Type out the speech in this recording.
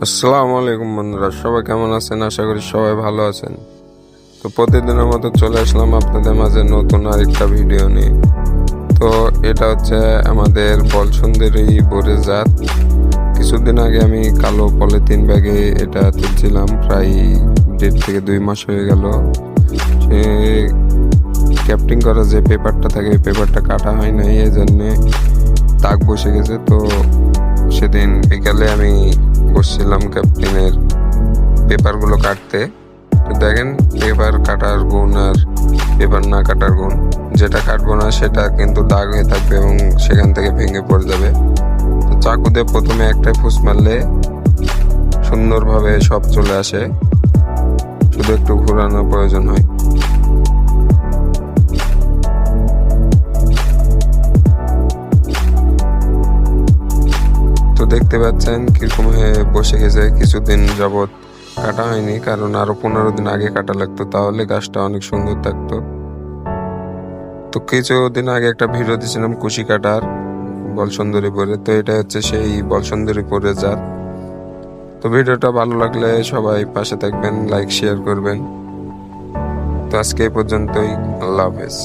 আসসালামু আলাইকুম বন্ধুরা, সবাই কেমন আছেন? আশা করি সবাই ভালো আছেন। তো প্রতিদিনের মতো চলে আসলাম আপনাদের মাঝে নতুন আরেকটা ভিডিও নিয়ে। তো এটা হচ্ছে আমাদের বলসুন্দরী বোরের জাত। কিছুদিন আগে আমি কালো পলিথিন ব্যাগে এটা তুলছিলাম, প্রায় 1.5 থেকে 2 মাস হয়ে গেল। সে ক্যাপ্টিং করা যে পেপারটা থাকে ওই পেপারটা কাটা হয় নাই, এই জন্যে দাগ বসে গেছে। তো সেদিন বিকালে আমি বসছিলাম ক্যাপ্টেনের পেপারগুলো কাটতে। তো দেখেন, পেপার কাটার গুণ আর পেপার না কাটার গুণ, যেটা কাটবো না সেটা কিন্তু দাগ হয়ে থাকবে এবং সেখান থেকে ভেঙে পড়ে যাবে। তো চাকু দিয়ে প্রথমে একটা ফুস মারলে সুন্দরভাবে সব চলে আসে, শুধু একটু ঘোরানোর প্রয়োজন হয়। তো দেখতে পাচ্ছেন কিরকম হয়ে বসে গেছে। কিছুদিন যাবত কাটা হয়নি, কারণ আরো 15 দিন আগে কাটা লাগতো, তাহলে গাছটা অনেক সুন্দর থাকতো। তো কিছুদিন আগে একটা ভিডিও দিয়েছিলাম কুশি কাটার বলসুন্দরী পরে, তো এটা হচ্ছে সেই বলসুন্দরী পরে জাত। তো ভিডিওটা ভালো লাগলে সবাই পাশে থাকবেন, লাইক শেয়ার করবেন। তো আজকে এই পর্যন্তই, আল্লাহ হাফেজ।